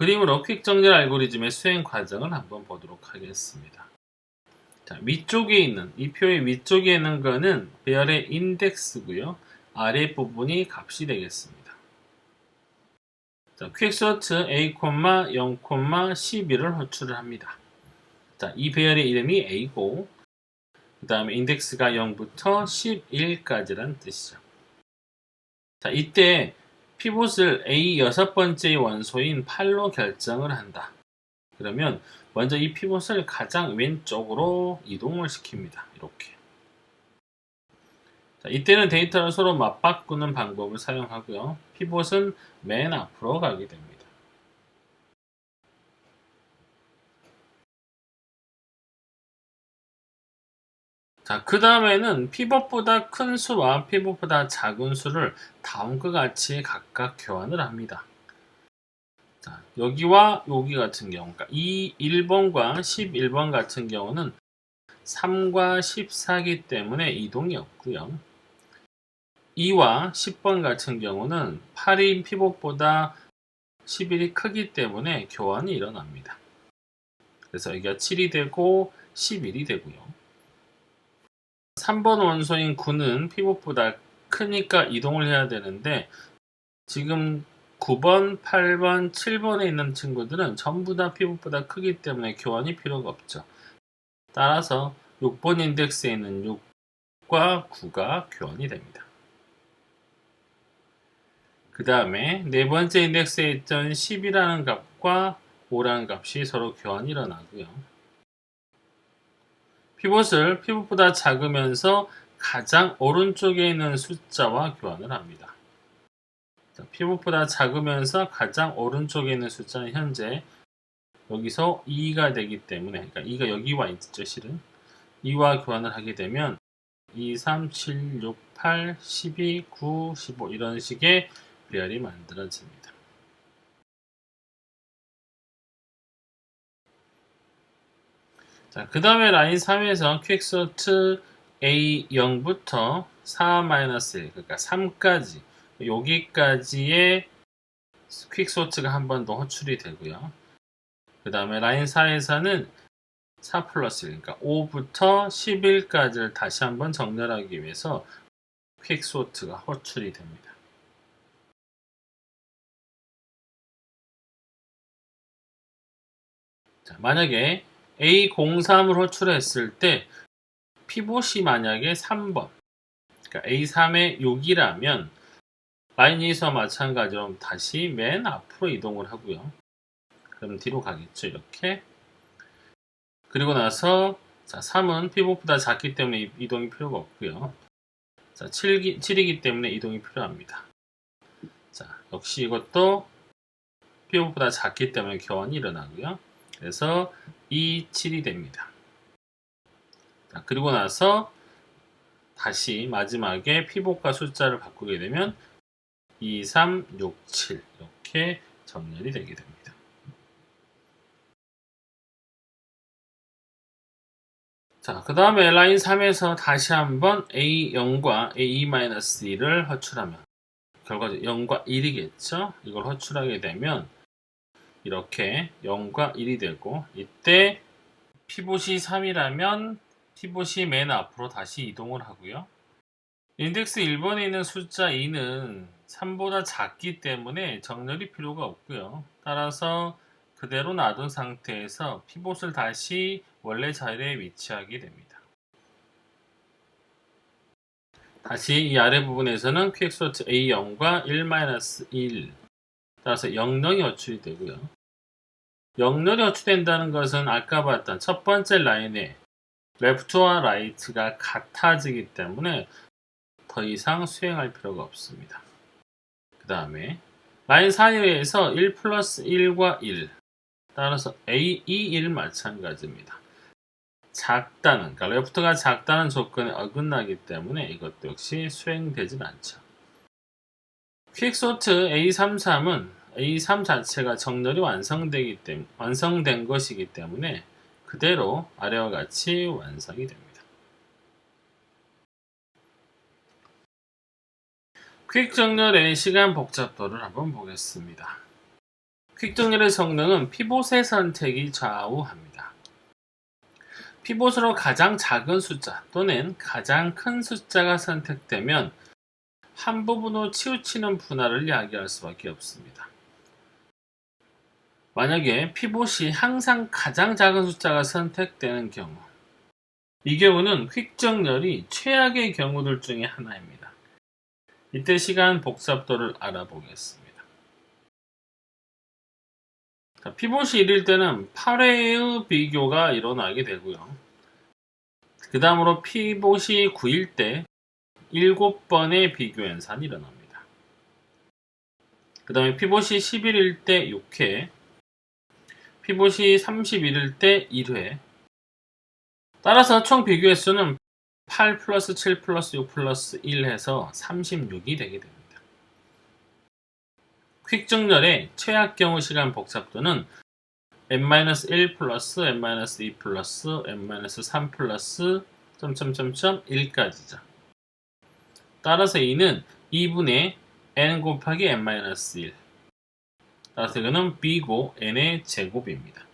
그림으로 퀵 정렬 알고리즘의 수행 과정을 한번 보도록 하겠습니다. 자, 위쪽에 있는, 이 표의 위쪽에 있는 거는 배열의 인덱스고요. 아랫부분이 값이 되겠습니다. 자, 퀵소트 A, 0, 12를 호출을 합니다. 자, 이 배열의 이름이 A고, 그 다음에 인덱스가 0부터 11까지란 뜻이죠. 자, 이때 피봇을 A 여섯 번째 원소인 8로 결정을 한다. 그러면 먼저 이 피봇을 가장 왼쪽으로 이동을 시킵니다. 이렇게. 자, 이때는 데이터를 서로 맞바꾸는 방법을 사용하고요. 피봇은 맨 앞으로 가게 됩니다. 자, 그 다음에는 피봇보다 큰 수와 피봇보다 작은 수를 다음과 같이 각각 교환을 합니다. 자, 여기와 여기 같은 경우, 그러니까 1번과 11번 같은 경우는 3과 14이기 때문에 이동이 없고요. 2와 10번 같은 경우는 8인 피봇보다 11이 크기 때문에 교환이 일어납니다. 그래서 여기가 7이 되고 11이 되고요. 3번 원소인 9는 피봇보다 크니까 이동을 해야 되는데 지금 9번, 8번, 7번에 있는 친구들은 전부 다 피봇보다 크기 때문에 교환이 필요가 없죠. 따라서 6번 인덱스에 있는 6과 9가 교환이 됩니다. 그 다음에 네 번째 인덱스에 있던 10이라는 값과 5라는 값이 서로 교환이 일어나고요. 피봇을 피봇보다 작으면서 가장 오른쪽에 있는 숫자와 교환을 합니다. 자, 피봇보다 작으면서 가장 오른쪽에 있는 숫자는 현재 여기서 2가 되기 때문에, 그러니까 2가 여기 와 있죠, 실은. 2와 교환을 하게 되면 2, 3, 7, 6, 8, 12, 9, 15 이런 식의 배열이 만들어집니다. 자, 그 다음에 라인 3에서 퀵소트 A0부터 4-1, 그러니까 3까지, 여기까지의 퀵소트가 한 번 더 호출이 되고요. 그 다음에 라인 4에서는 4 플러스 1, 그러니까 5부터 11까지를 다시 한번 정렬하기 위해서 퀵소트가 호출이 됩니다. 자, 만약에 A03을 호출했을 때 피봇이 만약에 3번, 그러니까 A3의 6이라면 라인 2에서 마찬가지로 다시 맨 앞으로 이동을 하고요. 그럼 뒤로 가겠죠, 이렇게. 그리고 나서 자, 3은 피봇보다 작기 때문에 이동이 필요가 없고요. 자, 7이기 때문에 이동이 필요합니다. 자, 역시 이것도 피봇보다 작기 때문에 교환이 일어나고요. 그래서 2, 7이 됩니다. 자, 그리고 나서 다시 마지막에 피봇과 숫자를 바꾸게 되면 2, 3, 6, 7 이렇게 정렬이 되게 됩니다. 자, 그 다음에 라인 3에서 다시 한번 A0과 A-2-를 호출하면 결과적으로 0과 1이겠죠? 이걸 호출하게 되면 이렇게 0과 1이 되고 이때 피봇이 3이라면 피봇이 맨 앞으로 다시 이동을 하고요. 인덱스 1번에 있는 숫자 2는 3보다 작기 때문에 정렬이 필요가 없고요. 따라서 그대로 놔둔 상태에서 피봇을 다시 원래 자리에 위치하게 됩니다. 다시 이 아래 부분에서는 퀵소트 A0과 1-1 따라서 0령이 호출이 되고요. 0령이 호출된다는 것은 아까 봤던 첫 번째 라인에 레프트와 라이트가 같아지기 때문에 더 이상 수행할 필요가 없습니다. 그 다음에 라인 사이에서 1 플러스 1과 1 따라서 A21 마찬가지입니다. 작다는, 그러니까 레프트가 작다는 조건에 어긋나기 때문에 이것도 역시 수행되진 않죠. 퀵소트 A33은 A3 자체가 정렬이 완성된 것이기 때문에 그대로 아래와 같이 완성이 됩니다. 퀵 정렬의 시간 복잡도를 한번 보겠습니다. 퀵정렬의 성능은 피봇의 선택이 좌우합니다. 피봇으로 가장 작은 숫자 또는 가장 큰 숫자가 선택되면 한 부분으로 치우치는 분할을 야기할 수밖에 없습니다. 만약에 피봇이 항상 가장 작은 숫자가 선택되는 경우, 이 경우는 퀵정렬이 최악의 경우들 중에 하나입니다. 이때 시간 복잡도를 알아보겠습니다. 자, 피봇이 1일 때는 8회의 비교가 일어나게 되고요. 그 다음으로 피봇이 9일 때 7번의 비교 연산이 일어납니다. 그 다음에 피봇이 11일 때 6회, 피봇이 31일 때 1회. 따라서 총 비교 횟수는 8 플러스 7 플러스 6 플러스 1 해서 36이 되게 됩니다. 퀵정렬의 최악 경우 시간 복잡도는 n-1 플러스 n-2 플러스 n-3 플러스 점점점점 1까지죠. 따라서 이는 2분의 n 곱하기 n-1. 따라서 이거는 b고 n의 제곱입니다.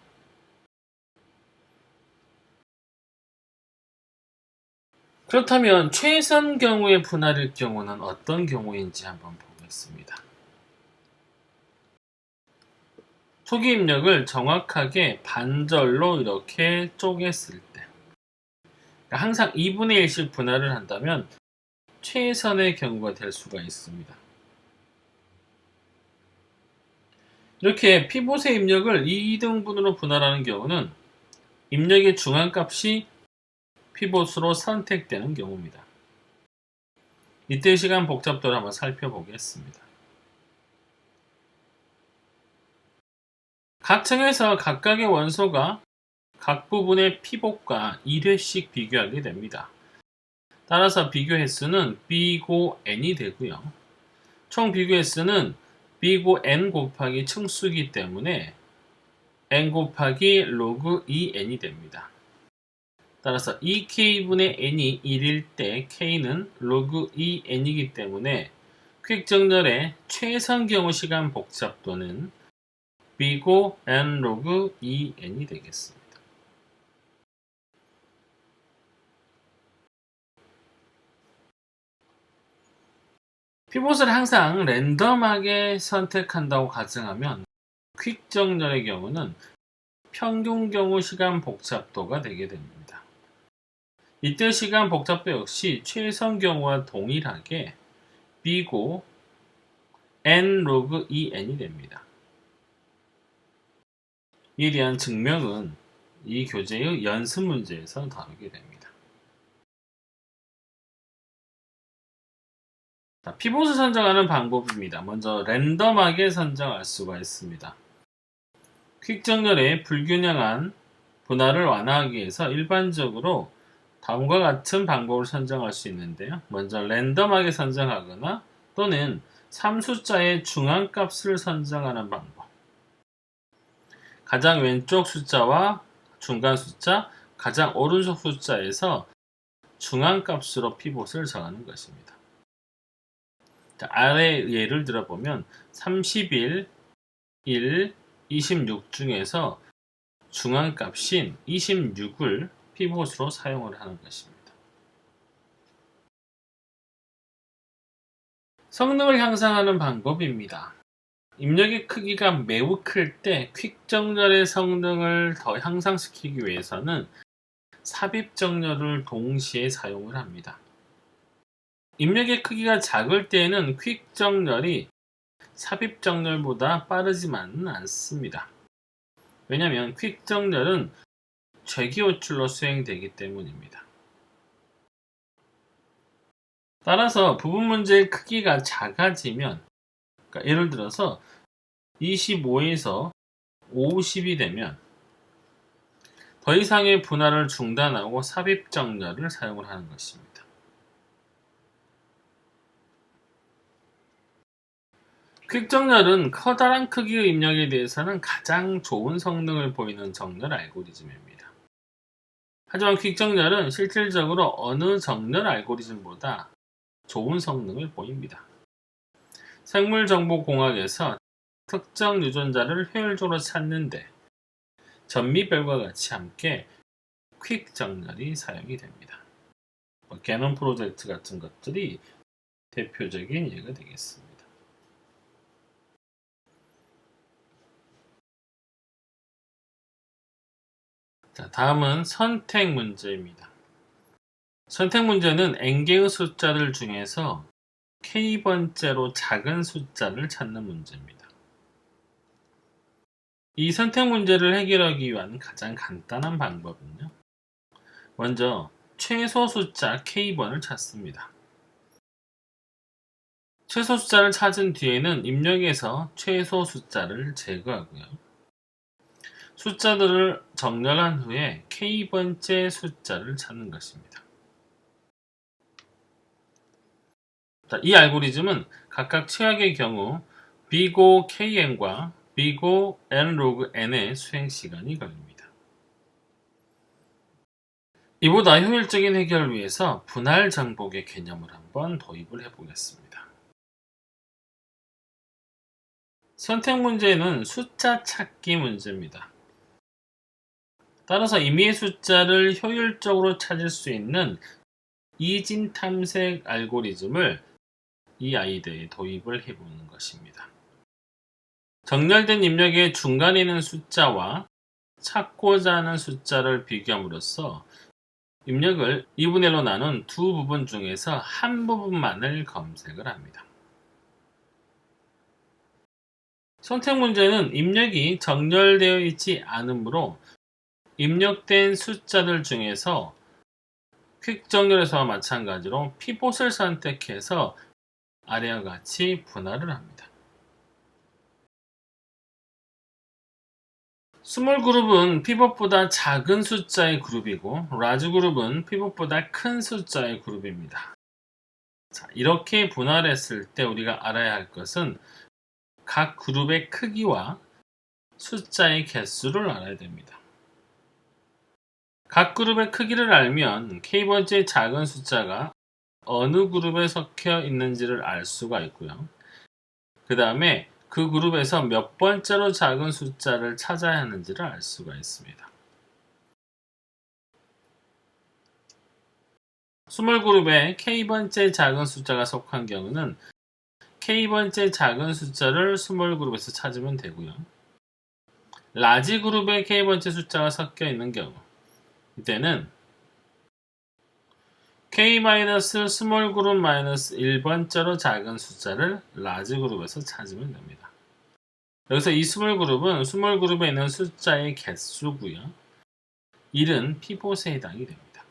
그렇다면 최선 경우의 분할일 경우는 어떤 경우인지 한번 보겠습니다. 초기 입력을 정확하게 반절로 이렇게 쪼갰을 때, 항상 2분의 1씩 분할을 한다면 최선의 경우가 될 수가 있습니다. 이렇게 피봇의 입력을 2등분으로 분할하는 경우는 입력의 중앙값이 피봇으로 선택되는 경우입니다. 이때 시간 복잡도를 한번 살펴보겠습니다. 각 층에서 각각의 원소가 각 부분의 피봇과 1회씩 비교하게 됩니다. 따라서 비교 횟수는 b고 n이 되고요. 총 비교 횟수는 b고 n 곱하기 층수이기 때문에 n 곱하기 로그 2n이 됩니다. 따라서 2k분의 n이 1일 때 k는 로그 2n이기 때문에 퀵정렬의 최선 경우 시간 복잡도는 b고 n 로그 2n이 되겠습니다. 피봇을 항상 랜덤하게 선택한다고 가정하면 퀵정렬의 경우는 평균 경우 시간 복잡도가 되게 됩니다. 이때 시간 복잡도 역시 최선 경우와 동일하게 b고 n 로그 2n이 됩니다. 이에 대한 증명은 이 교재의 연습 문제에서 다루게 됩니다. 자, 피봇을 선정하는 방법입니다. 먼저 랜덤하게 선정할 수가 있습니다. 퀵정렬의 불균형한 분할을 완화하기 위해서 일반적으로 다음과 같은 방법을 선정할 수 있는데요. 먼저 랜덤하게 선정하거나 또는 3숫자의 중앙값을 선정하는 방법. 가장 왼쪽 숫자와 중간 숫자, 가장 오른쪽 숫자에서 중앙값으로 피봇을 정하는 것입니다. 자, 아래 예를 들어보면 31, 1, 26 중에서 중앙값인 26을 피봇으로 사용을 하는 것입니다. 성능을 향상하는 방법입니다. 입력의 크기가 매우 클 때 퀵정렬의 성능을 더 향상시키기 위해서는 삽입정렬을 동시에 사용을 합니다. 입력의 크기가 작을 때에는 퀵정렬이 삽입정렬보다 빠르지만은 않습니다. 왜냐하면 퀵정렬은 최기호출로 수행되기 때문입니다. 따라서 부분 문제의 크기가 작아지면, 그러니까 예를 들어서 25에서 50이 되면 더 이상의 분할을 중단하고 삽입정렬을 사용을 하는 것입니다. 퀵정렬은 커다란 크기의 입력에 대해서는 가장 좋은 성능을 보이는 정렬 알고리즘입니다. 하지만 퀵정렬은 실질적으로 어느 정렬 알고리즘보다 좋은 성능을 보입니다. 생물정보공학에서 특정 유전자를 효율적으로 찾는데 전미별과 같이 함께 퀵 정렬이 사용이 됩니다. 게놈 프로젝트 같은 것들이 대표적인 예가 되겠습니다. 자, 다음은 선택 문제입니다. 선택 문제는 n개의 숫자들 중에서 k번째로 작은 숫자를 찾는 문제입니다. 이 선택 문제를 해결하기 위한 가장 간단한 방법은요. 먼저 최소 숫자 k번을 찾습니다. 최소 숫자를 찾은 뒤에는 입력에서 최소 숫자를 제거하고요. 숫자들을 정렬한 후에 k번째 숫자를 찾는 것입니다. 자, 이 알고리즘은 각각 최악의 경우 b고 kn과 b고 n log n의 수행 시간이 걸립니다. 이보다 효율적인 해결을 위해서 분할 정복의 개념을 한번 도입을 해보겠습니다. 선택 문제는 숫자 찾기 문제입니다. 따라서 임의의 숫자를 효율적으로 찾을 수 있는 이진 탐색 알고리즘을 이 아이디어에 도입을 해보는 것입니다. 정렬된 입력의 중간에 있는 숫자와 찾고자 하는 숫자를 비교함으로써 입력을 2분의 1로 나눈 두 부분 중에서 한 부분만을 검색을 합니다. 선택 문제는 입력이 정렬되어 있지 않으므로 입력된 숫자들 중에서 퀵 정렬에서와 마찬가지로 피봇을 선택해서 아래와 같이 분할을 합니다. 스몰 그룹은 피봇보다 작은 숫자의 그룹이고 라지 그룹은 피봇보다 큰 숫자의 그룹입니다. 자, 이렇게 분할했을 때 우리가 알아야 할 것은 각 그룹의 크기와 숫자의 개수를 알아야 됩니다. 각 그룹의 크기를 알면 k번째 작은 숫자가 어느 그룹에 섞여 있는지를 알 수가 있고요. 그 다음에 그 그룹에서 몇 번째로 작은 숫자를 찾아야 하는지를 알 수가 있습니다. 스몰 그룹에 k번째 작은 숫자가 속한 경우는 k번째 작은 숫자를 스몰 그룹에서 찾으면 되고요. 라지 그룹에 k번째 숫자가 섞여 있는 경우 이때는 k- 스몰 그룹 마이너스 1번째로 작은 숫자를 라지 그룹에서 찾으면 됩니다. 여기서 이 스몰 그룹은 스몰 그룹에 있는 숫자의 개수고요. 1은 피봇에 해당이 됩니다.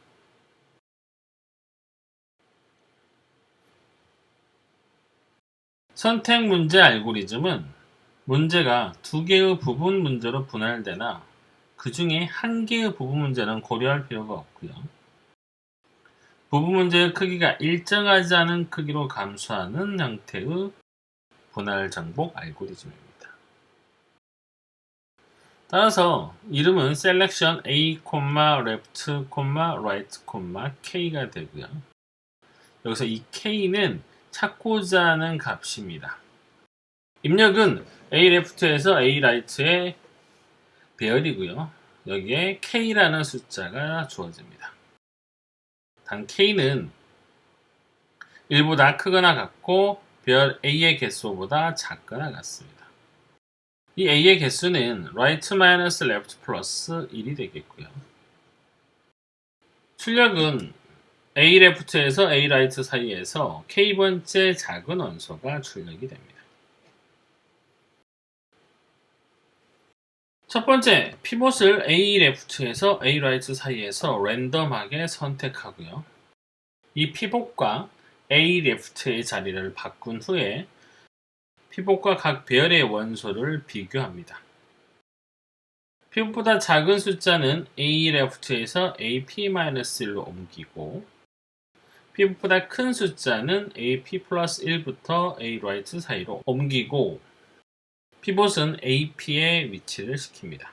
선택 문제 알고리즘은 문제가 두 개의 부분 문제로 분할되나 그 중에 한 개의 부분 문제는 고려할 필요가 없고요. 부분 문제의 크기가 일정하지 않은 크기로 감소하는 형태의 분할 정복 알고리즘입니다. 따라서 이름은 selection A, left, right, K가 되고요. 여기서 이 K는 찾고자 하는 값입니다. 입력은 A left에서 A right의 배열이고요. 여기에 K라는 숫자가 주어집니다. 단 K는 1보다 크거나 같고 배열 A의 개수보다 작거나 같습니다. 이 A의 개수는 right minus left 플러스 1이 되겠고요. 출력은 A left에서 A right 사이에서 K번째 작은 원소가 출력이 됩니다. 첫 번째, 피봇을 A left에서 A right 사이에서 랜덤하게 선택하고요. 이 피봇과 A left의 자리를 바꾼 후에 피봇과 각 배열의 원소를 비교합니다. 피봇보다 작은 숫자는 A left에서 AP-1로 옮기고 피봇보다 큰 숫자는 AP 플러스 1부터 A right 사이로 옮기고 피봇은 AP에 위치를 시킵니다.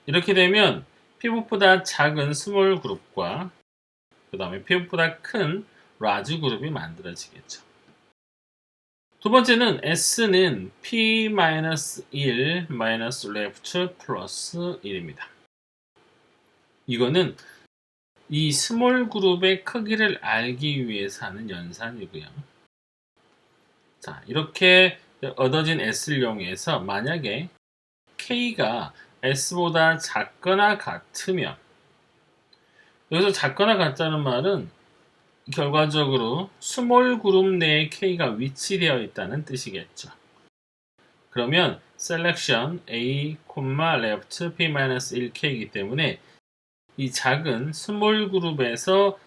이렇게 되면 피봇보다 작은 스몰 그룹과 그 다음에 피봇보다 큰 라지 그룹이 만들어지겠죠. 두 번째는 S는 P-1 left 플러스 1입니다. 이거는 이 스몰 그룹의 크기를 알기 위해서 하는 연산이고요. 자, 이렇게 얻어진 S를 이용해서 만약에 K가 S보다 작거나 같으면, 여기서 작거나 같다는 말은 결과적으로 스몰 그룹 내에 K가 위치되어 있다는 뜻이겠죠. 그러면 selection A, left P-1K이기 때문에 이 작은 스몰 그룹에서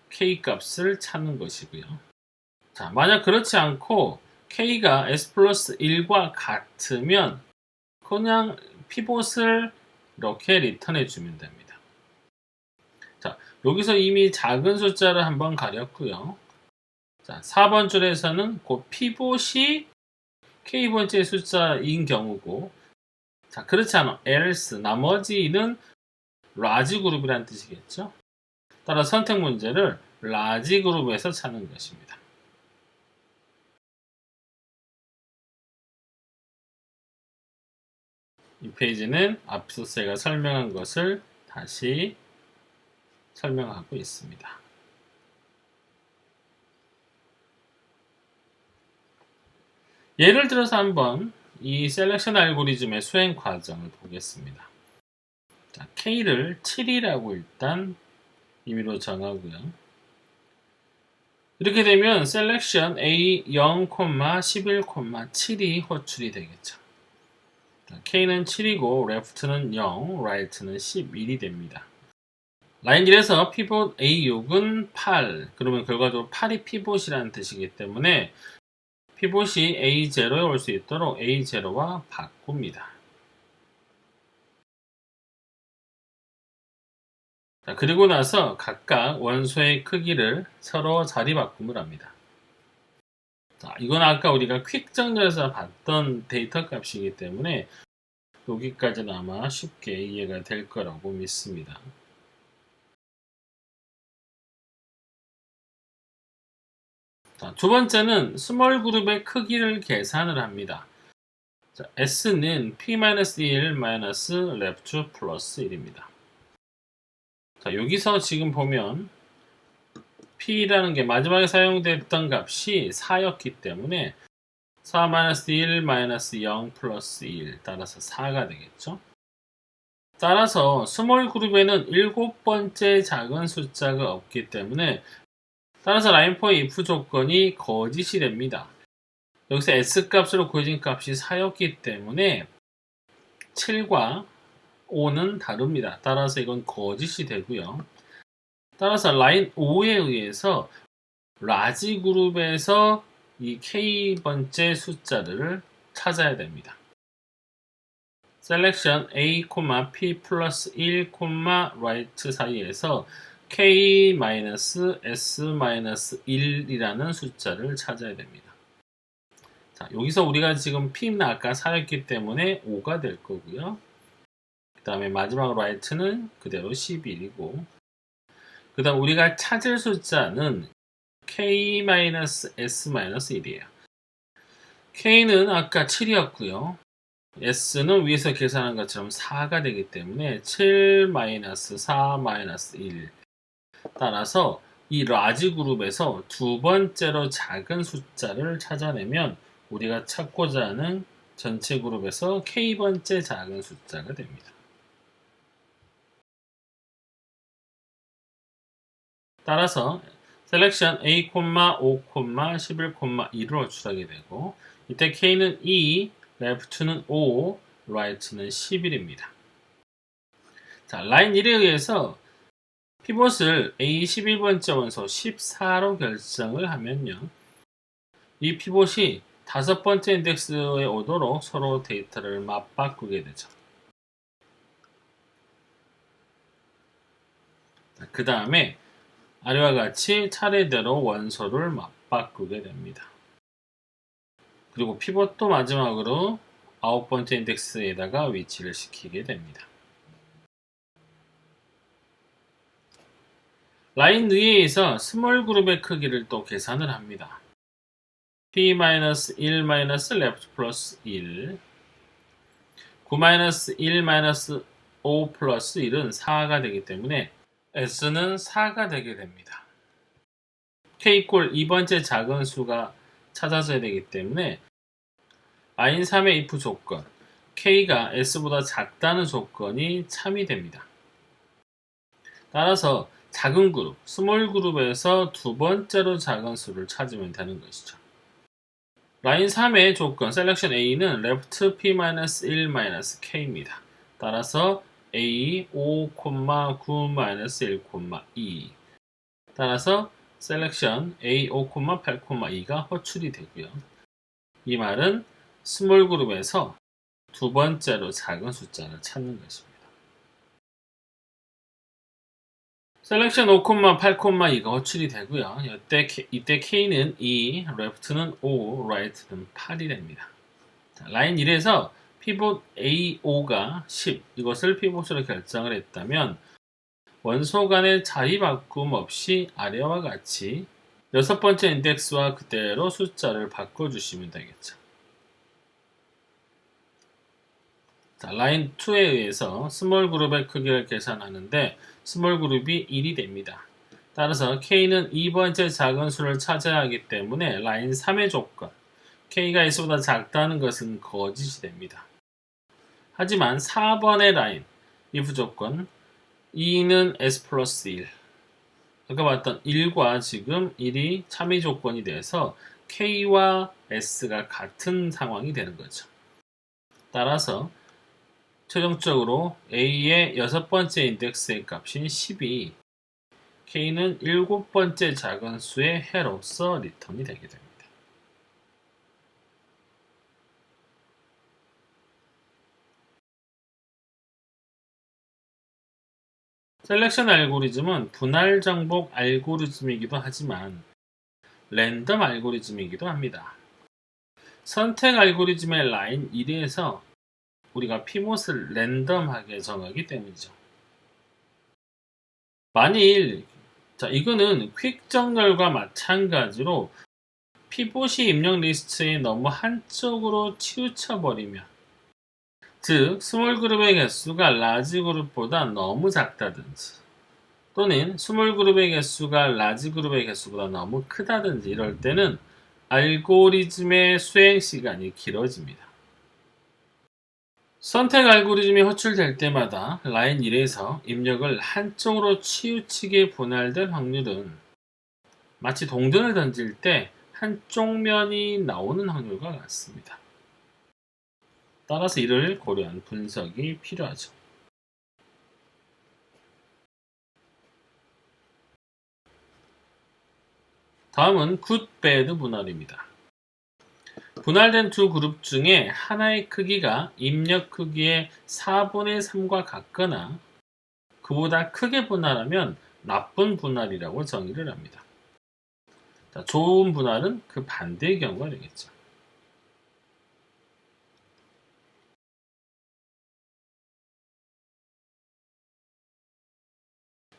K 값을 찾는 것이고요. 자, 만약 그렇지 않고 K가 S 플러스 1과 같으면 그냥 피봇을 이렇게 리턴해 주면 됩니다. 자, 여기서 이미 작은 숫자를 한번 가렸고요. 자, 4번 줄에서는 그 피봇이 K번째 숫자인 경우고, 자, 그렇지 않아 else 나머지는 라지 그룹이라는 뜻이겠죠. 따라 선택 문제를 라지 그룹에서 찾는 것입니다. 이 페이지는 앞서 제가 설명한 것을 다시 설명하고 있습니다. 예를 들어서 한번 이 셀렉션 알고리즘의 수행 과정을 보겠습니다. 자, K를 7이라고 일단 임의로 정하고요. 이렇게 되면 셀렉션 A 0, 11, 7이 호출이 되겠죠. K는 7이고 left는 0, right는 11이 됩니다. 라인 1에서 피봇 A6은 8, 그러면 결과적으로 8이 피봇이라는 뜻이기 때문에 피봇이 A0에 올 수 있도록 A0와 바꿉니다. 자, 그리고 나서 각각 원소의 크기를 서로 자리 바꿈을 합니다. 자, 이건 아까 우리가 퀵 정렬에서 봤던 데이터 값이기 때문에 여기까지는 아마 쉽게 이해가 될 거라고 믿습니다. 자, 두 번째는 스몰 그룹의 크기를 계산을 합니다. 자, S는 P-1 left 플러스 1입니다. 자, 여기서 지금 보면 P라는 게 마지막에 사용됐던 값이 4였기 때문에 4-1 0 플러스 1 따라서 4가 되겠죠. 따라서 스몰 그룹에는 7번째 작은 숫자가 없기 때문에 따라서 라인포의 if 조건이 거짓이 됩니다. 여기서 S 값으로 구해진 값이 4였기 때문에 7과 5는 다릅니다. 따라서 이건 거짓이 되고요. 따라서 라인 5에 의해서 라지 그룹에서 이 K번째 숫자를 찾아야 됩니다. 셀렉션 A, P 플러스 1, right 사이에서 K-S-1이라는 숫자를 찾아야 됩니다. 자, 여기서 우리가 지금 P는 아까 4였기 때문에 5가 될 거고요. 그 다음에 마지막 right는 그대로 11이고, 그 다음 우리가 찾을 숫자는 K-S-1이에요. K는 아까 7이었고요. S는 위에서 계산한 것처럼 4가 되기 때문에 7-4-1 따라서 이 라지 그룹에서 두 번째로 작은 숫자를 찾아내면 우리가 찾고자 하는 전체 그룹에서 K번째 작은 숫자가 됩니다. 따라서 셀렉션 A, 5, 11, 2를 호출하게 되고 이때 K는 2, left는 5, right는 11입니다. 자, 라인 1에 의해서 피봇을 A 11번째 원소 14로 결정을 하면요. 이 피봇이 5번째 인덱스에 오도록 서로 데이터를 맞바꾸게 되죠. 그 다음에 아래와 같이 차례대로 원소를 맞바꾸게 됩니다. 그리고 피봇도 마지막으로 9번째 인덱스에다가 위치를 시키게 됩니다. 라인 위에서 스몰 그룹의 크기를 또 계산을 합니다. P-1 left 플러스 1 9-1 5 플러스 1은 4가 되기 때문에 S는 4가 되게 됩니다. K 꼴 2번째 작은 수가 찾아져야 되기 때문에 R3의 if 조건 K가 S보다 작다는 조건이 참이 됩니다. 따라서 작은 그룹, 스몰 그룹에서 두 번째로 작은 수를 찾으면 되는 것이죠. 라인 3의 조건 셀렉션 A는 left P-1 K입니다. 따라서 A 5, 9, 1, 2 따라서 셀렉션 A 5, 8, 2가 호출이 되고요. 이 말은 스몰 그룹에서 두 번째로 작은 숫자를 찾는 것입니다. 셀렉션 5, 8, 2가 호출이 되고요. 이때 K는 2, left는 5, right는 8이 됩니다. 자, 라인 1에서 피봇 A5가 10, 이것을 피봇으로 결정을 했다면 원소 간의 자리 바꿈 없이 아래와 같이 여섯 번째 인덱스와 그대로 숫자를 바꿔주시면 되겠죠. 자, 라인 2에 의해서 스몰 그룹의 크기를 계산하는데 스몰 그룹이 1이 됩니다. 따라서 K는 2번째 작은 수를 찾아야 하기 때문에 라인 3의 조건 K가 S보다 작다는 것은 거짓이 됩니다. 하지만 4번의 라인 if 조건 2는 S 플러스 1 아까 봤던 1과 지금 1이 참이 조건이 돼서 K와 S가 같은 상황이 되는 거죠. 따라서 최종적으로 A의 여섯 번째 인덱스의 값인 10이 K는 일곱 번째 작은 수의 해로서 리턴이 되게 됩니다. 셀렉션 알고리즘은 분할 정복 알고리즘이기도 하지만 랜덤 알고리즘이기도 합니다. 선택 알고리즘의 라인 1에서 우리가 피봇을 랜덤하게 정하기 때문이죠. 만일 이거는 퀵 정렬과 마찬가지로 피봇이 입력 리스트에 너무 한쪽으로 치우쳐 버리면 즉 스몰 그룹의 개수가 라지 그룹보다 너무 작다든지 또는 스몰 그룹의 개수가 라지 그룹의 개수보다 너무 크다든지 이럴 때는 알고리즘의 수행 시간이 길어집니다. 선택 알고리즘이 호출될 때마다 라인 1에서 입력을 한쪽으로 치우치게 분할될 확률은 마치 동전을 던질 때 한쪽 면이 나오는 확률과 같습니다. 따라서 이를 고려한 분석이 필요하죠. 다음은 good, bad 분할입니다. 분할된 두 그룹 중에 하나의 크기가 입력 크기의 4분의 3과 같거나 그보다 크게 분할하면 나쁜 분할이라고 정의를 합니다. 자, 좋은 분할은 그 반대의 경우가 되겠죠.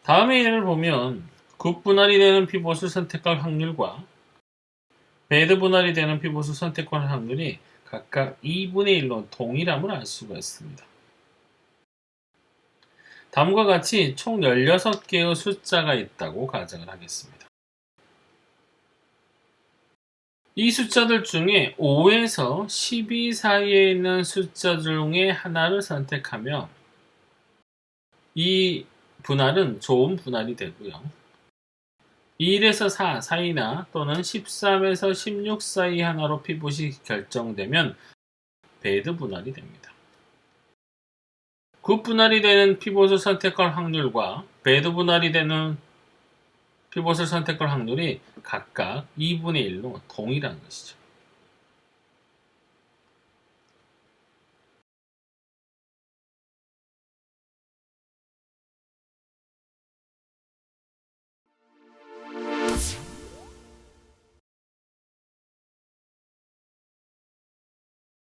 다음의 예를 보면 good 분할이 되는 피봇을 선택할 확률과 bad 분할이 되는 피봇을 선택할 확률이 각각 2분의 1로 동일함을 알 수가 있습니다. 다음과 같이 총 16개의 숫자가 있다고 가정을 하겠습니다. 이 숫자들 중에 5에서 12 사이에 있는 숫자 중에 하나를 선택하며 이 분할은 좋은 분할이 되고요. 1에서 4 사이나 또는 13에서 16 사이 하나로 피봇이 결정되면 배드 분할이 됩니다. 굿 분할이 되는 피봇을 선택할 확률과 배드 분할이 되는 피봇을 선택할 확률이 각각 2분의 1로 동일한 것이죠.